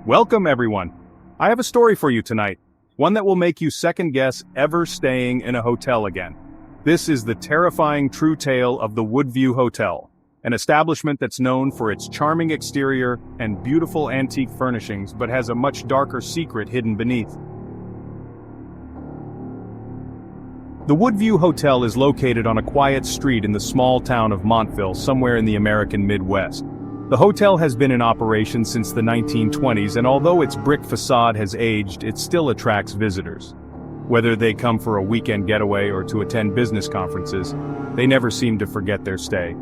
Welcome, everyone. I have a story for you tonight, one that will make you second guess ever staying in a hotel again. This is the terrifying true tale of the Woodview Hotel, an establishment that's known for its charming exterior and beautiful antique furnishings, but has a much darker secret hidden beneath. The Woodview Hotel is located on a quiet street in the small town of Montville, somewhere in the American Midwest. The hotel has been in operation since the 1920s, and although its brick facade has aged, it still attracts visitors. Whether they come for a weekend getaway or to attend business conferences, they never seem to forget their stay,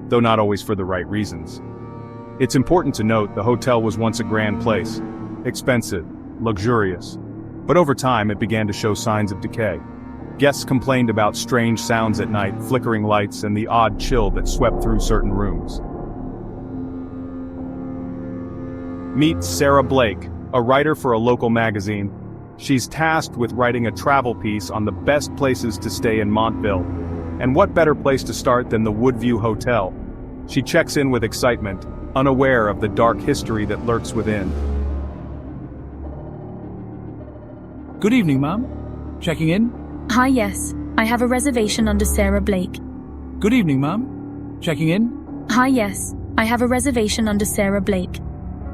though not always for the right reasons. It's important to note the hotel was once a grand place, expensive, luxurious, but over time it began to show signs of decay. Guests complained about strange sounds at night, flickering lights, and the odd chill that swept through certain rooms. Meet Sarah Blake, a writer for a local magazine. She's tasked with writing a travel piece on the best places to stay in Montville. And what better place to start than the Woodview Hotel? She checks in with excitement, unaware of the dark history that lurks within. Good evening, ma'am. Checking in? Hi, yes. I have a reservation under Sarah Blake. Good evening, ma'am. Checking in? Hi, yes. I have a reservation under Sarah Blake.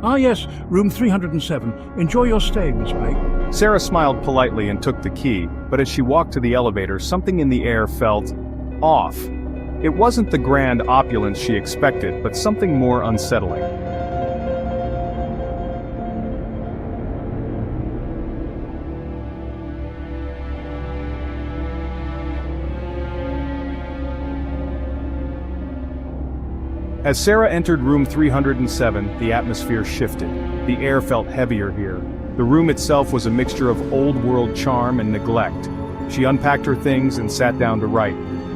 Ah, yes, room 307. Enjoy your stay, Miss Blake. Sarah smiled politely and took the key, but as she walked to the elevator, something in the air felt off. It wasn't the grand opulence she expected, but something more unsettling. As Sarah entered room 307, the atmosphere shifted. The air felt heavier here. The room itself was a mixture of old-world charm and neglect. She unpacked her things and sat down to write.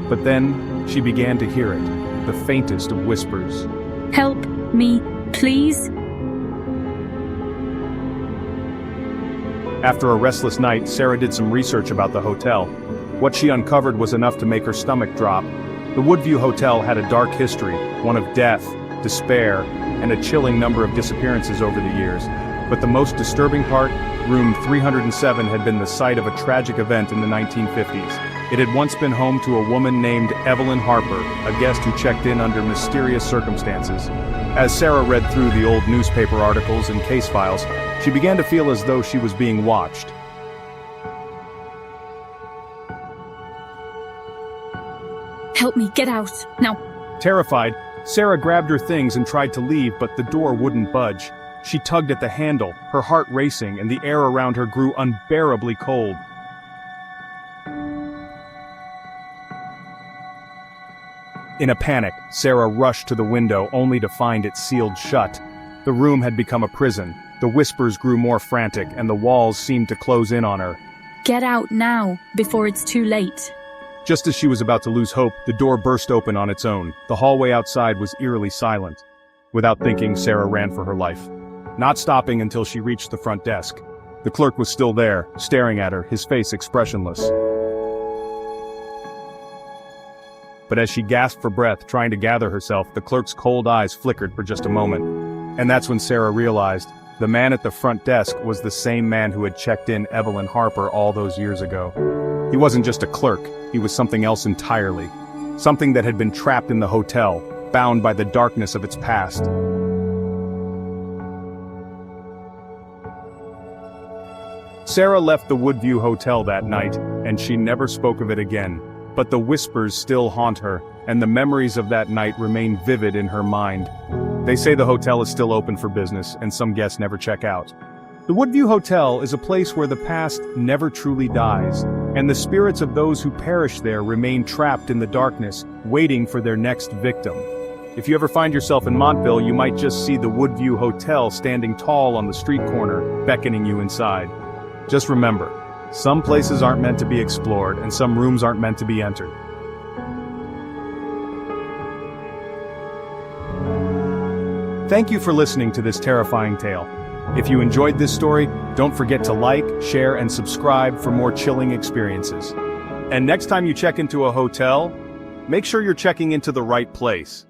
But then, she began to hear it, the faintest of whispers. Help me, please. After a restless night, Sarah did some research about the hotel. What she uncovered was enough to make her stomach drop. The Woodview Hotel had a dark history, one of death, despair, and a chilling number of disappearances over the years. But the most disturbing part, room 307 had been the site of a tragic event in the 1950s. It had once been home to a woman named Evelyn Harper, a guest who checked in under mysterious circumstances. As Sarah read through the old newspaper articles and case files, she began to feel as though she was being watched. Help me get out, now. Terrified, Sarah grabbed her things and tried to leave, but the door wouldn't budge. She tugged at the handle, her heart racing, and the air around her grew unbearably cold. In a panic, Sarah rushed to the window only to find it sealed shut. The room had become a prison. The whispers grew more frantic, and the walls seemed to close in on her. Get out now, before it's too late. Just as she was about to lose hope, the door burst open on its own. The hallway outside was eerily silent. Without thinking, Sarah ran for her life, not stopping until she reached the front desk. The clerk was still there, staring at her, his face expressionless. But as she gasped for breath, trying to gather herself, the clerk's cold eyes flickered for just a moment. And that's when Sarah realized the man at the front desk was the same man who had checked in Evelyn Harper all those years ago. He wasn't just a clerk, he was something else entirely. Something that had been trapped in the hotel, bound by the darkness of its past. Sarah left the Woodview Hotel that night, and she never spoke of it again. But the whispers still haunt her, and the memories of that night remain vivid in her mind. They say the hotel is still open for business, and some guests never check out. The Woodview Hotel is a place where the past never truly dies, and the spirits of those who perish there remain trapped in the darkness, waiting for their next victim. If you ever find yourself in Montville, you might just see the Woodview Hotel standing tall on the street corner, beckoning you inside. Just remember, some places aren't meant to be explored, and some rooms aren't meant to be entered. Thank you for listening to this terrifying tale. If you enjoyed this story, don't forget to like, share, and subscribe for more chilling experiences. And next time you check into a hotel, make sure you're checking into the right place.